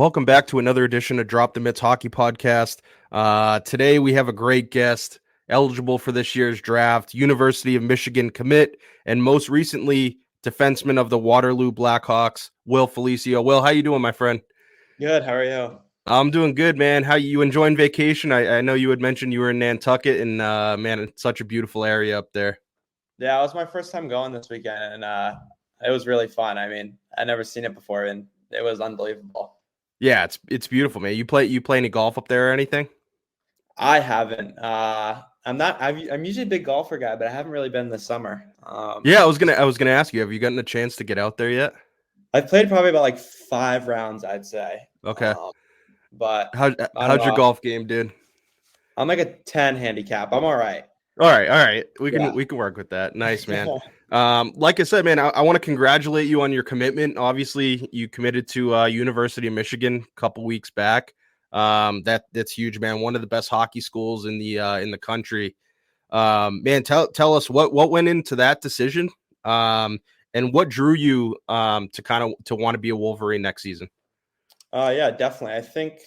Welcome back to another edition of Drop the Mitts Hockey Podcast. Today we have a great guest, eligible for this year's draft, University of Michigan commit, and most recently, defenseman of the Waterloo Blackhawks, Will Felicio. Will, how you doing, my friend? Good. How are you? I'm doing good, man. How you enjoying vacation? I know you had mentioned you were in Nantucket, and man, it's such a beautiful area up there. Yeah, it was my first time going this weekend, and it was really fun. I mean, I'd never seen it before, and it was unbelievable. Yeah, it's beautiful, man. You play any golf up there or anything? I haven't. I'm usually a big golfer guy, but I haven't really been this summer. Yeah, I was gonna ask you, have you gotten a chance to get out there yet? I've played probably about like 5 rounds, I'd say. Okay. But How's your golf game, dude? I'm like a 10 handicap. I'm all right. All right. We can work with that. Nice, man. Like I said, man, I want to congratulate you on your commitment. Obviously, you committed to University of Michigan a couple weeks back. That's huge, man. One of the best hockey schools in the country. Man, tell us what went into that decision, and what drew you to want to be a Wolverine next season. Yeah, definitely. I think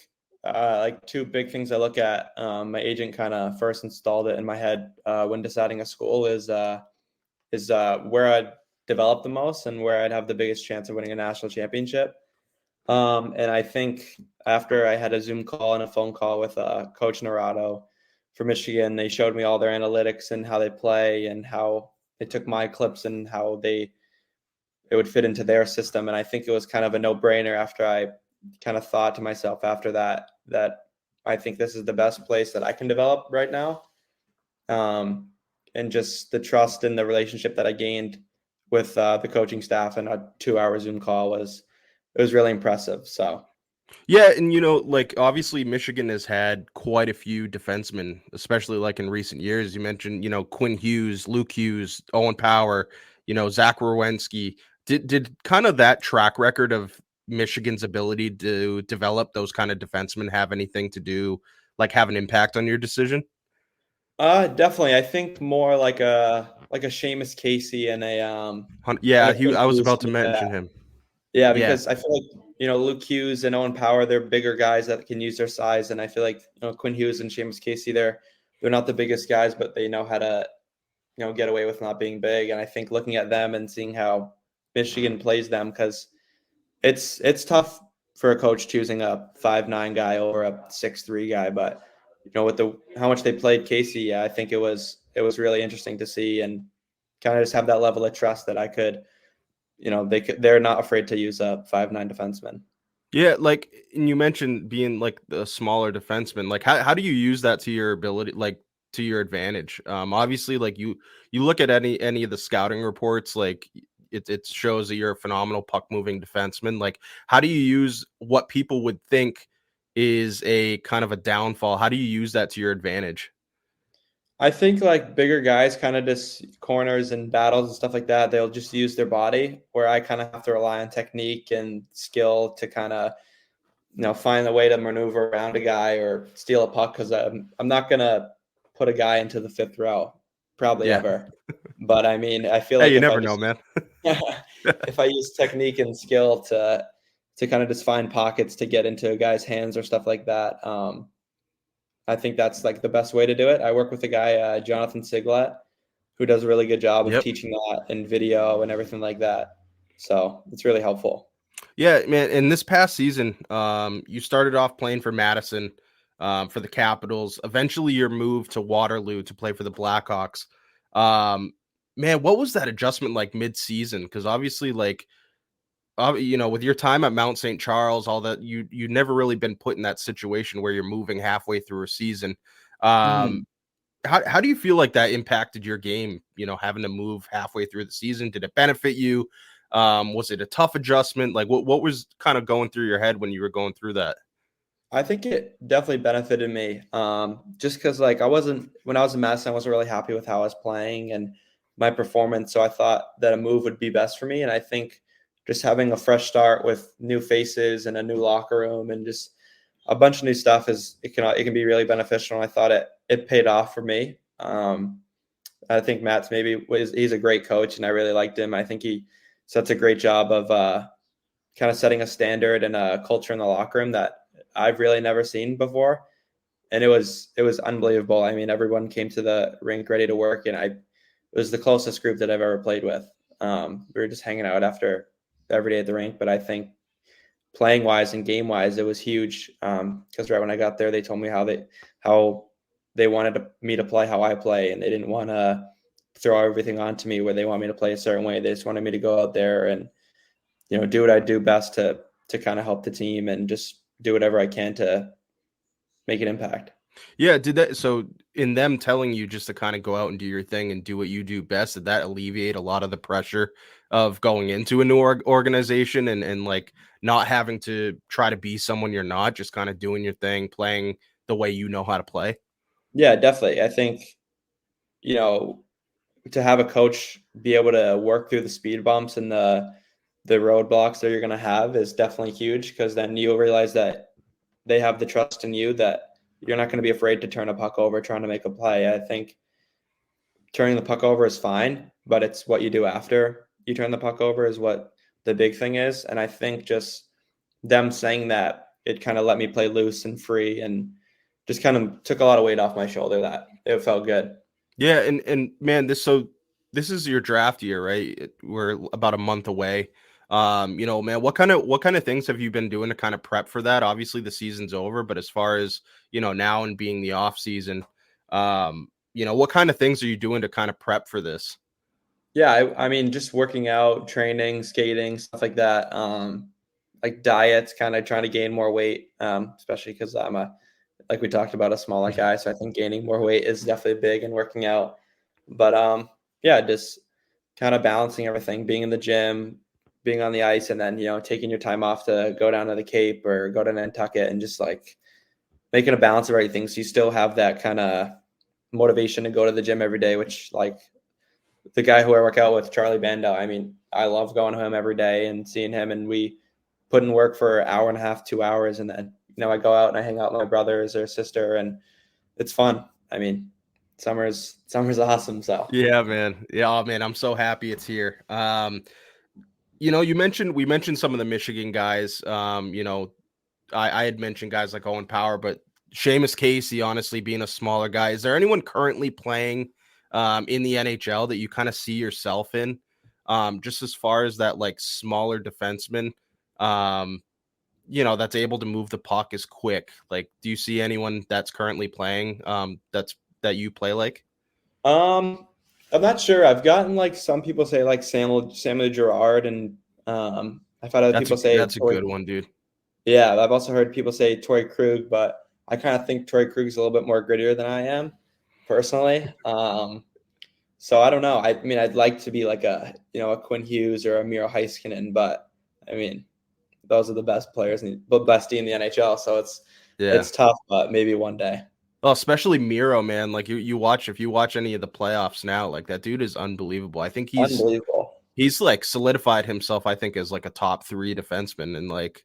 like 2 big things I look at. My agent kind of first installed it in my head when deciding a school is where I'd develop the most and where I'd have the biggest chance of winning a national championship. And I think after I had a Zoom call and a phone call with Coach Narado for Michigan, they showed me all their analytics and how they play and how they took my clips and how it would fit into their system. And I think it was kind of a no-brainer after I kind of thought to myself after that I think this is the best place that I can develop right now. And just the trust and the relationship that I gained with the coaching staff and a 2-hour Zoom call was really impressive. So, yeah, and like obviously Michigan has had quite a few defensemen, especially like in recent years. You mentioned, Quinn Hughes, Luke Hughes, Owen Power, Zach Rowensky. Did kind of that track record of Michigan's ability to develop those kind of defensemen have anything to do, like have an impact on your decision? Definitely. I think more like a Seamus Casey and I was about to mention him. Yeah, because I feel like, Luke Hughes and Owen Power, they're bigger guys that can use their size. And I feel like, Quinn Hughes and Seamus Casey, they're not the biggest guys, but they know how to, get away with not being big. And I think looking at them and seeing how Michigan plays them, because it's tough for a coach choosing a 5'9" guy over a 6'3" guy. But, with how much they played Casey, yeah, I think it was really interesting to see and kind of just have that level of trust that I could, they're not afraid to use a 5'9" defenseman. Yeah, like, and you mentioned being like the smaller defenseman. Like, how do you use that to your ability, like to your advantage? Obviously, like you look at any of the scouting reports, like it shows that you're a phenomenal puck moving defenseman. Like, how do you use what people would think is a kind of a downfall? How do you use that to your advantage? I think like bigger guys, kind of just corners and battles and stuff like that, they'll just use their body, where I kind of have to rely on technique and skill to kind of, find a way to maneuver around a guy or steal a puck, because I'm not going to put a guy into the 5th row, probably ever. But I mean, I feel like you never know, man. If I use technique and skill to kind of just find pockets to get into a guy's hands or stuff like that, I think that's like the best way to do it. I work with a guy, Jonathan Siglet, who does a really good job of teaching that in video and everything like that. So it's really helpful. Yeah, man. In this past season, you started off playing for Madison, for the Capitals. Eventually, you're moved to Waterloo to play for the Blackhawks. Man, what was that adjustment like mid-season? Because obviously, like, with your time at Mount St. Charles, all that, you never really been put in that situation where you're moving halfway through a season. How do you feel like that impacted your game? Having to move halfway through the season, did it benefit you? Was it a tough adjustment? Like, what was kind of going through your head when you were going through that? I think it definitely benefited me. Just because like when I was in Madison, I wasn't really happy with how I was playing and my performance. So I thought that a move would be best for me. And I think just having a fresh start with new faces and a new locker room and just a bunch of new stuff it can be really beneficial. And I thought it paid off for me. I think Matt's he's a great coach and I really liked him. I think he sets a great job of kind of setting a standard and a culture in the locker room that I've really never seen before. And it was unbelievable. I mean, everyone came to the rink ready to work, and it was the closest group that I've ever played with. We were just hanging out after every day at the rink, but I think playing wise and game wise, it was huge. Because right when I got there, they told me how they wanted me to play how I play, and they didn't want to throw everything onto me where they want me to play a certain way. They just wanted me to go out there and, do what I do best to kind of help the team and just do whatever I can to make an impact. Yeah, so in them telling you just to kind of go out and do your thing and do what you do best, did that alleviate a lot of the pressure of going into a new organization and like not having to try to be someone you're not, just kind of doing your thing, playing the way you know how to play? Yeah, definitely. I think, to have a coach be able to work through the speed bumps and the roadblocks that you're going to have is definitely huge, because then you'll realize that they have the trust in you that you're not going to be afraid to turn a puck over trying to make a play. I think turning the puck over is fine, but it's what you do after you turn the puck over is what the big thing is. And I think just them saying that, it kind of let me play loose and free and just kind of took a lot of weight off my shoulder. That it felt good. Yeah, and man, this is your draft year, right? We're about a month away. Man, what kind of things have you been doing to kind of prep for that? Obviously the season's over, but as far as, now and being the off season, what kind of things are you doing to kind of prep for this? Yeah, I mean, just working out, training, skating, stuff like that. Like diets, kind of trying to gain more weight, especially because I'm like we talked about, a smaller guy. So I think gaining more weight is definitely big and working out. But yeah, just kind of balancing everything, being in the gym, being on the ice, and then, taking your time off to go down to the Cape or go to Nantucket, and just like making a balance of everything. So you still have that kind of motivation to go to the gym every day, which, like, the guy who I work out with, Charlie Bando, I mean, I love going to him every day and seeing him, and we put in work for an hour and a half, 2 hours. And then, I go out and I hang out with my brothers or sister, and it's fun. I mean, summer's awesome. So Yeah, man. Yeah, oh, man, I'm so happy it's here. We mentioned some of the Michigan guys. I had mentioned guys like Owen Power, but Seamus Casey, honestly, being a smaller guy, is there anyone currently playing in the NHL that you kind of see yourself in? Just as far as that, like, smaller defenseman, that's able to move the puck as quick. Like, do you see anyone that's currently playing that you play like? I'm not sure. I've gotten, like, some people say, like, Samuel Girard, and I've had other people say That's a good one, dude. Yeah, I've also heard people say Torrey Krug, but I kind of think Torrey Krug's a little bit more grittier than I am, personally. So I don't know. I mean, I'd like to be like a Quinn Hughes or a Miro Heiskanen, but I mean, those are the best players and the best team in the NHL. So it's tough, but maybe one day. Well, especially Miro, man. Like, if you watch any of the playoffs now, like, that dude is unbelievable. I think Unbelievable. He's like solidified himself, I think, as like a top 3 defenseman. And like,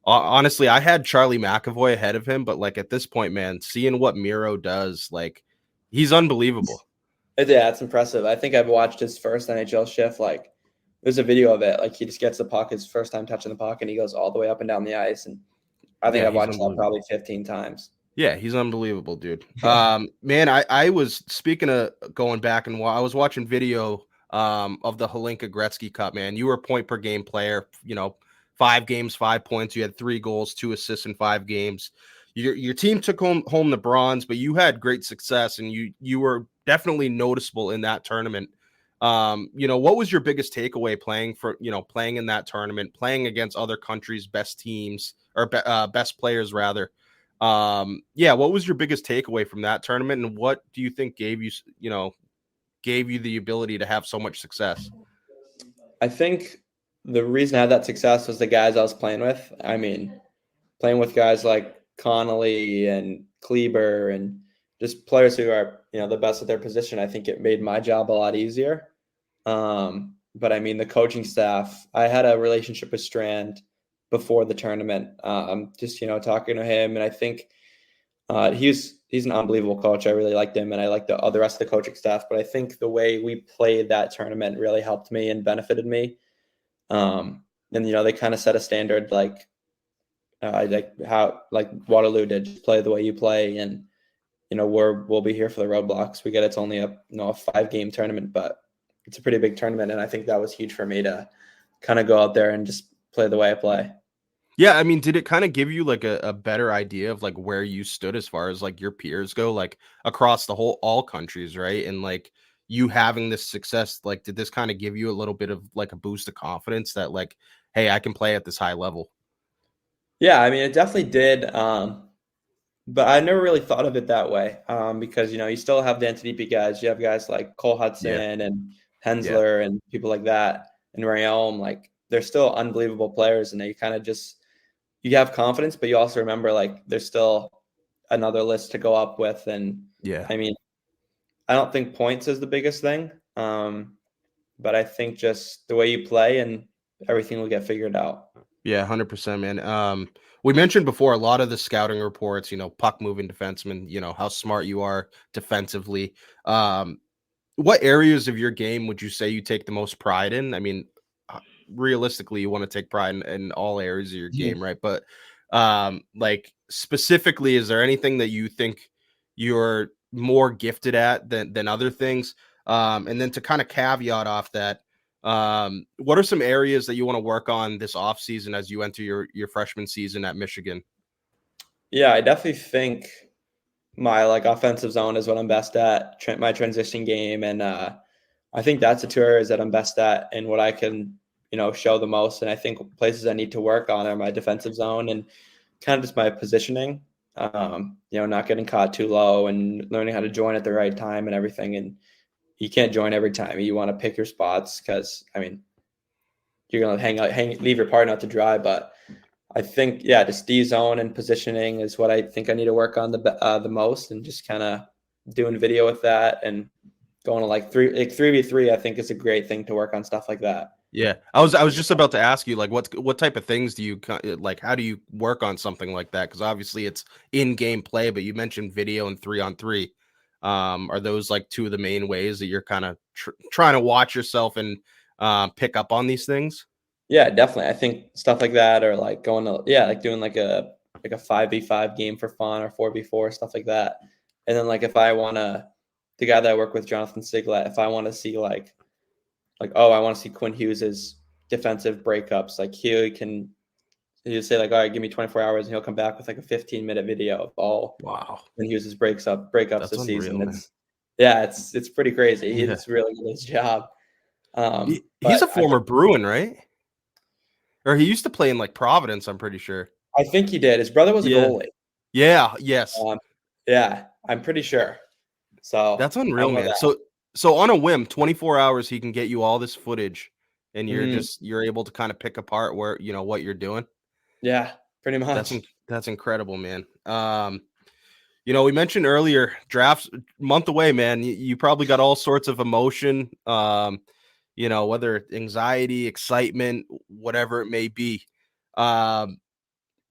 honestly, I had Charlie McAvoy ahead of him, but like at this point, man, seeing what Miro does, like, he's unbelievable. Yeah, it's impressive. I think I've watched his first NHL shift. Like, there's a video of it. Like, he just gets the puck, his first time touching the puck, and he goes all the way up and down the ice. And I think I've watched that probably 15 times. Yeah, he's unbelievable, dude. Man, I was, speaking of going back, and I was watching video of the Hlinka Gretzky Cup, man. You were a point per game player, 5 games, 5 points. You had 3 goals, 2 assists in 5 games. Your team took home the bronze, but you had great success, and you were definitely noticeable in that tournament. What was your biggest takeaway playing in that tournament, playing against other countries' best teams, or best players rather? What was your biggest takeaway from that tournament, and what do you think gave you the ability to have so much success? I think the reason I had that success was the guys I was playing with. I mean, playing with guys like Connolly and Kleber and just players who are, the best at their position. I think it made my job a lot easier. But I mean, the coaching staff, I had a relationship with Strand before the tournament. Just, talking to him, and I think he's an unbelievable coach. I really liked him, and I like the rest of the coaching staff. But I think the way we played that tournament really helped me and benefited me. and they kind of set a standard like how like Waterloo did, just play the way you play, and we'll be here for the roadblocks. We get it's only a 5-game tournament, but it's a pretty big tournament, and I think that was huge for me to kind of go out there and just play the way I play. Yeah, I mean, did it kind of give you like a better idea of like where you stood as far as like your peers go, like across all countries, right? And like you having this success, like did this kind of give you a little bit of like a boost of confidence that like, hey, I can play at this high level? Yeah, I mean, it definitely did. But I never really thought of it that way because, you still have the NTDP guys. You have guys like Cole Yeah, Hudson and yeah, Hensler and people like that. And Rayom, like they're still unbelievable players, and they kind of you have confidence, but you also remember like there's still another list to go up with. And yeah. I mean, I don't think points is the biggest thing, but I think just the way you play and everything will get figured out. Yeah, 100%, man. We mentioned before a lot of the scouting reports, puck moving defensemen, how smart you are defensively. What areas of your game would you say you take the most pride in? I mean, realistically, you want to take pride in all areas of your game, right? But like specifically, is there anything that you think you're more gifted at than other things? And then to kind of caveat off that, what are some areas that you want to work on this off season as you enter your freshman season at Michigan? Yeah, I definitely think my like offensive zone is what I'm best at, my transition game, and I think that's the two areas that I'm best at and what I can show the most. And I think places I need to work on are my defensive zone and kind of just my positioning. Not getting caught too low and learning how to join at the right time and everything. And you can't join every time. You want to pick your spots because I mean you're gonna leave your partner out to dry, but I think, yeah, just D zone and positioning is what I think I need to work on the most, and just kind of doing video with that and going to like 3v3. I think is a great thing to work on stuff like that. Yeah, I was just about to ask you like what type of things do you like? How do you work on something like that? Because obviously it's in game play, but you mentioned video and 3-on-3. Are those like two of the main ways that you're kind of trying to watch yourself and pick up on these things? Yeah, definitely. I think stuff like that, or like going to like doing like a 5v5 game for fun, or 4v4 stuff like that. And then like if I want to, the guy that I work with, Jonathan Siglet, if I want to see like I want to see Quinn Hughes's defensive breakups, like he'll say like, all right, give me 24 hours, and he'll come back with like a 15-minute video of all Wow, Quinn Hughes's breakups that's this unreal, season. man. It's pretty crazy. Yeah, He's really good at his job. he's But a former Bruin, right? Or he used to play in like Providence, I'm pretty sure. I think he did. His brother was a Yeah. goalie. Yeah, yes. Yeah, I'm pretty sure. So That's I unreal, know man. that. So on a whim, 24 hours he can get you all this footage and Mm, you're able to kind of pick apart where, what you're doing. yeah, pretty That's much. that's incredible, man. We mentioned earlier drafts month away, man. You probably got all sorts of emotion, whether anxiety, excitement, whatever it may be. Um,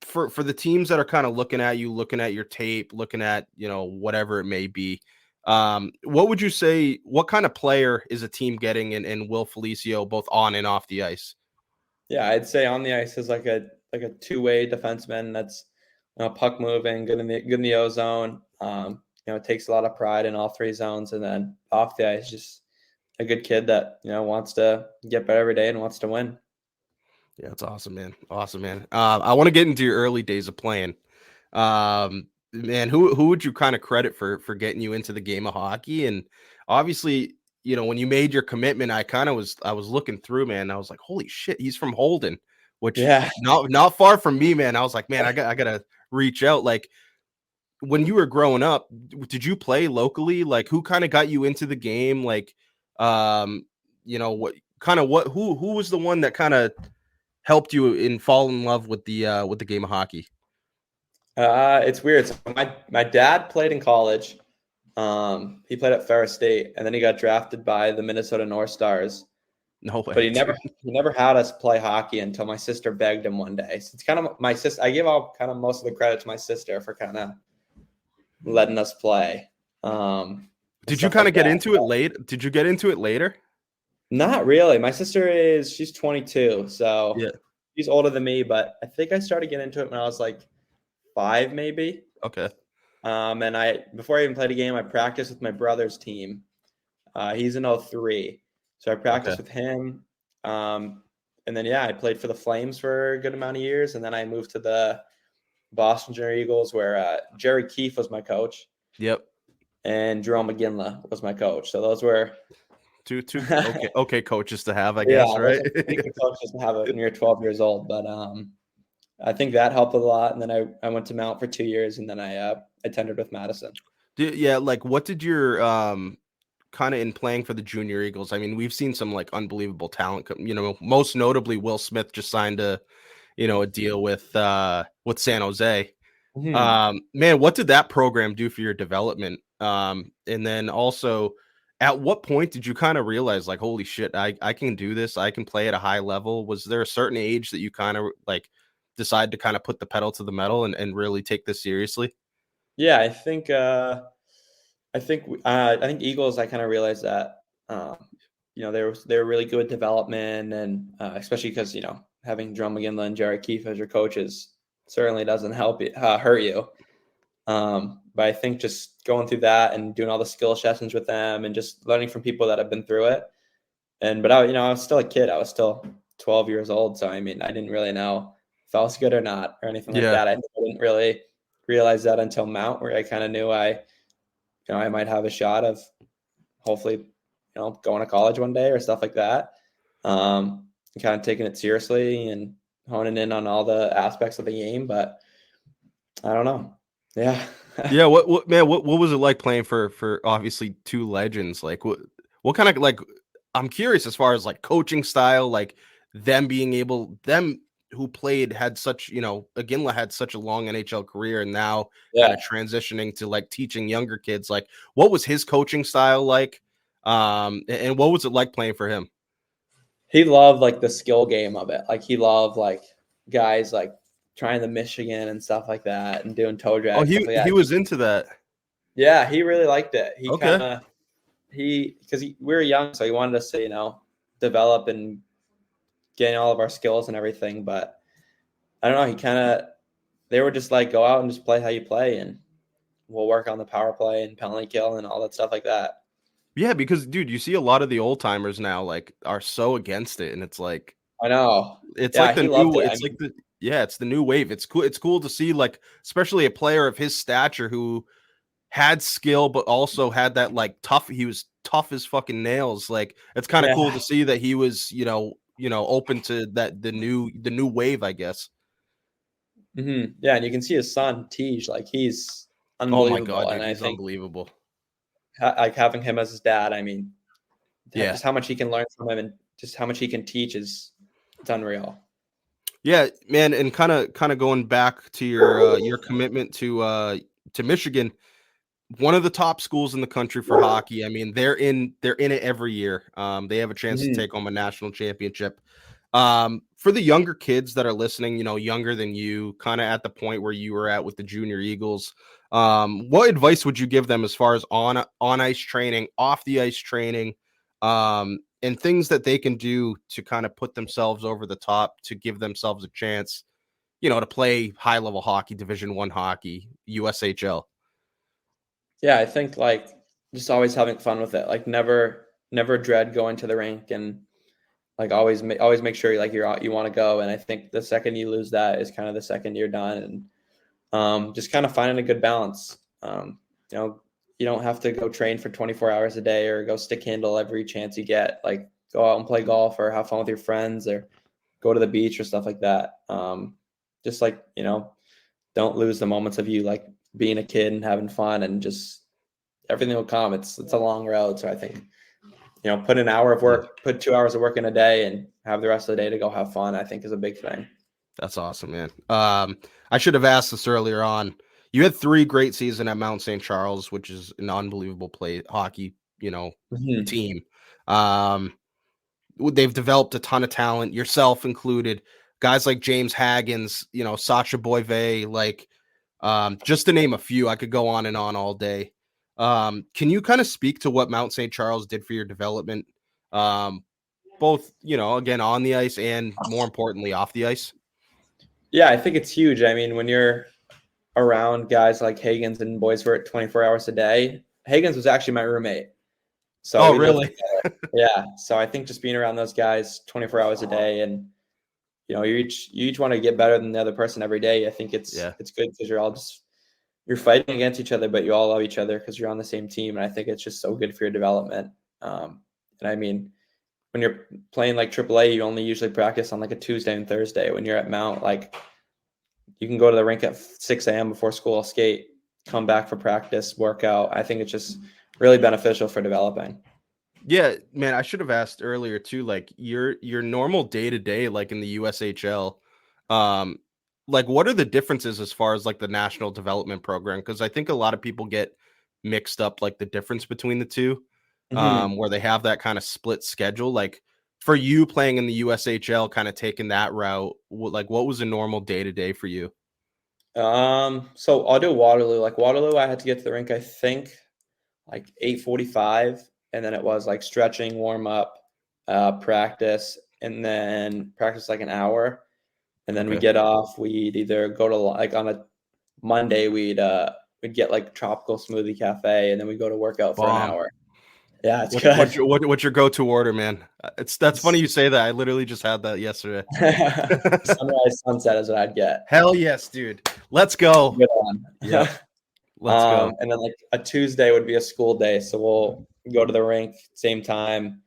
for the teams that are kind of looking at you, looking at your tape, looking at, whatever it may be, what would you say, what kind of player is a team getting in Will Felicio, both on and off the ice? Yeah, I'd say on the ice is like a two-way defenseman that's puck moving, good in the O zone. Takes a lot of pride in all three zones, and then off the ice, just a good kid that wants to get better every day and wants to win. Yeah, that's awesome, man. Awesome, man. I want to get into your early days of playing. Man, who would you kind of credit for getting you into the game of hockey? And obviously, when you made your commitment, I was looking through, man. I was like, holy shit, he's from Holden, which Yeah. not far from me, man. I was like, man, I gotta reach out. Like when you were growing up, did you play locally? Like who kind of got you into the game? Like, who was the one that kind of helped you fall in love with the game of hockey? It's weird. So my dad played in college. He played at Ferris State, and then he got drafted by the Minnesota North Stars. No way. But he never had us play hockey until my sister begged him one day. So it's kind of my sister. I give all kind of most of the credit to my sister for kind of letting us play. Did you kind of get into it late? Did you get into it later? Not really. My sister she's 22, so Yeah. he's older than me, but I think I started getting into it when I was like 5, maybe. Okay. And before I even played a game, I practiced with my brother's team. He's in 03. So I practiced with him. And then, I played for the Flames for a good amount of years. And then I moved to the Boston Junior Eagles, where Jerry Keefe was my coach. Yep. And Jerome McGinley was my coach. So those were two okay coaches to have, I guess, right? Good coaches to have it when you're 12 years old. But I think that helped a lot. And then I went to Mount for 2 years, and then I tendered with Madison. Like what did your kind of in playing for the Junior Eagles? I mean, we've seen some like unbelievable talent. Most notably, Will Smith just signed a deal with San Jose. Man, what did that program do for your development? And then also, at what point did you kind of realize, like, holy shit, I can do this. I can play at a high level. Was there a certain age that you kind of like decide to kind of put the pedal to the metal and really take this seriously? Yeah, I think Eagles, I kind of realized that, they were really good development, and especially because, having Jerome McGinley and Jerry Keefe as your coaches certainly doesn't hurt you. But I think just going through that and doing all the skill sessions with them and just learning from people that have been through it. But I was still a kid. I was still 12 years old. So, I mean, I didn't really know if I was good or not or anything like that. I didn't really realize that until Mount, where I kind of knew I might have a shot of hopefully, going to college one day or stuff like that. Kind of taking it seriously and honing in on all the aspects of the game. But I don't know. Yeah. Yeah. What was it like playing for obviously two legends? Like what kind of, like, I'm curious as far as like coaching style, like them who played had such, Aginla had such a long NHL career, and now kind of transitioning to like teaching younger kids. Like, what was his coaching style like? And what was it like playing for him? He loved like the skill game of it. Like he loved like guys like trying the Michigan and stuff like that and doing toe drag. Oh, he was into that. Yeah, he really liked it. Okay. Because we were young, so he wanted us to, develop and gain all of our skills and everything. But I don't know, they were just like, go out and just play how you play, and we'll work on the power play and penalty kill and all that stuff like that. Yeah, because dude, you see a lot of the old timers now like are so against it, and it's like, I know. It's like the new. It's the new wave. It's cool. It's cool to see, like, especially a player of his stature who had skill, but also had that like tough. He was tough as fucking nails. Like, it's kind of cool to see that he was, open to that the new wave, I guess. Mm-hmm. Yeah, and you can see his son Tej, like he's unbelievable. Oh my god, dude, and he's unbelievable. Like having him as his dad, I mean, just how much he can learn from him and just how much he can teach it's unreal. Yeah, man, and kind of going back to your commitment to Michigan, one of the top schools in the country for hockey. I mean, they're in it every year. They have a chance to take home a national championship. For the younger kids that are listening, younger than you, kind of at the point where you were at with the Junior Eagles, what advice would you give them as far as on ice training, off the ice training, and things that they can do to kind of put themselves over the top to give themselves a chance, to play high level hockey, Division I hockey, USHL? Yeah, I think like just always having fun with it. Like never dread going to the rink, and like always make sure you want to go. And I think the second you lose that is kind of the second you're done. And just kind of finding a good balance. You don't have to go train for 24 hours a day or go stick handle every chance you get. Like go out and play golf or have fun with your friends or go to the beach or stuff like that. Just like, don't lose the moments of you like being a kid and having fun, and just everything will come. It's a long road. So I think, put an hour of work, put 2 hours of work in a day and have the rest of the day to go have fun, I think is a big thing. That's awesome, man. I should have asked this earlier on. You had 3 great seasons at Mount St. Charles, which is an unbelievable hockey, team. They've developed a ton of talent, yourself included. Guys like James Hagens, Sacha Boisvert, like just to name a few. I could go on and on all day. Can you kind of speak to what Mount St. Charles did for your development, both, again, on the ice and more importantly, off the ice? Yeah, I think it's huge. I mean, when you're around guys like Hagens and Boisvert 24 hours a day, Hagens was actually my roommate. So Oh, we lived really? together. Yeah. So I think just being around those guys 24 hours a day, and you each want to get better than the other person every day. I think it's Yeah. good because you're fighting against each other, but you all love each other because you're on the same team. And I think it's just so good for your development. And I mean, when you're playing like AAA, you only usually practice on like a Tuesday and Thursday. When you're at Mount, like you can go to the rink at 6 a.m. before school, skate, come back for practice, workout. I think it's just really beneficial for developing. Yeah, man, I should have asked earlier too, like your normal day to day, like in the USHL, um, like what are the differences as far as like the national development program? Because I think a lot of people get mixed up like the difference between the two, Mm-hmm. where they have that kind of split schedule. Like for you playing in the USHL, kind of taking that route, like what was a normal day to day for you? So I'll do Waterloo. Like Waterloo, I had to get to the rink, I think, like 8:45, and then it was like stretching, warm up, practice, and then practice like an hour, and then we Okay. get off. We'd either go to like on a Monday, we'd get like tropical smoothie cafe, and then we go to work out for an Bomb. hour. Yeah, it's What's good. what's your go to order, man? That's funny you say that. I literally just had that yesterday. Sunrise sunset is what I'd get. Hell yes, dude. Let's go. Good one. Yep. Let's go. And then like a Tuesday would be a school day, so we'll go to the rink same time,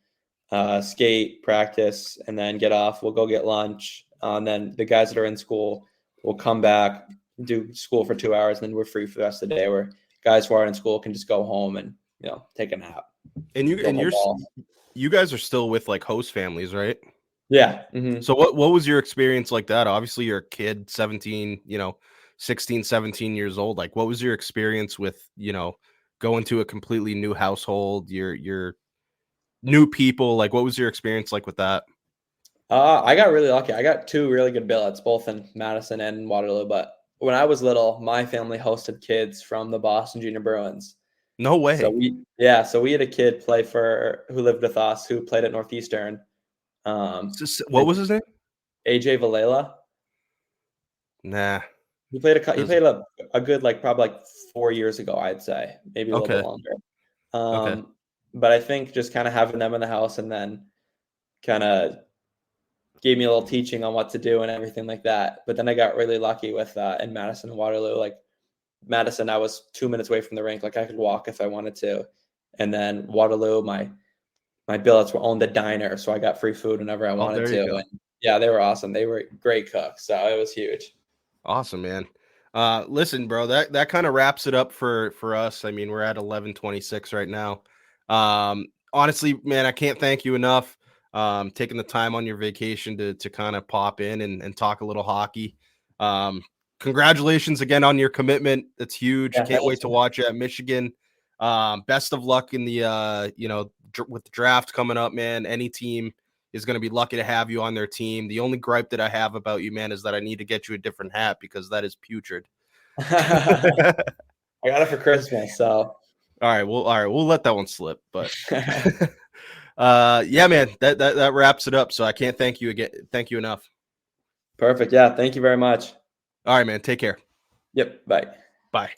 skate, practice, and then get off. We'll go get lunch. And then the guys that are in school will come back, do school for 2 hours, and then we're free for the rest of the day. Where guys who are in school can just go home and take a nap. And you Go and play you're ball. you guys are still with like host families, right? Yeah. Mm-hmm. So what was your experience like that? Obviously you're a kid, 17, 16, 17 years old. Like what was your experience with, going to a completely new household, your new people? Like what was your experience like with that? I got really lucky. I got two really good billets, both in Madison and in Waterloo. But when I was little, my family hosted kids from the Boston Junior Bruins. No So way. we had a kid who lived with us who played at Northeastern. What was his name? AJ Valela. Nah. He played Doesn't. a good like probably like 4 years ago, I'd say, maybe a little bit Okay. longer. Okay. But I think just kind of having them in the house and then kind of gave me a little teaching on what to do and everything like that. But then I got really lucky with in Madison and Waterloo. Like Madison, I was 2 minutes away from the rink. Like I could walk if I wanted to. And then Waterloo, my billets were owned the diner, so I got free food whenever I Oh, wanted there you to. go. And yeah, they were awesome. They were great cooks, so it was huge. Awesome, man. Listen, bro, that kind of wraps it up for us. I mean, we're at 11:26 right now. Honestly, man, I can't thank you enough. Taking the time on your vacation to kind of pop in and talk a little hockey. Um, Congratulations again on your commitment. That's huge. Yeah, Can't thanks. wait to watch you at Michigan. Best of luck in the with the draft coming up, man. Any team is going to be lucky to have you on their team. The only gripe that I have about you, man, is that I need to get you a different hat because that is putrid. I got it for Christmas, so We'll let that one slip. But yeah, man, that wraps it up. So I can't thank you again. Thank you enough. perfect. Yeah, thank you very much. All right, man. Take care. Yep, bye. Bye.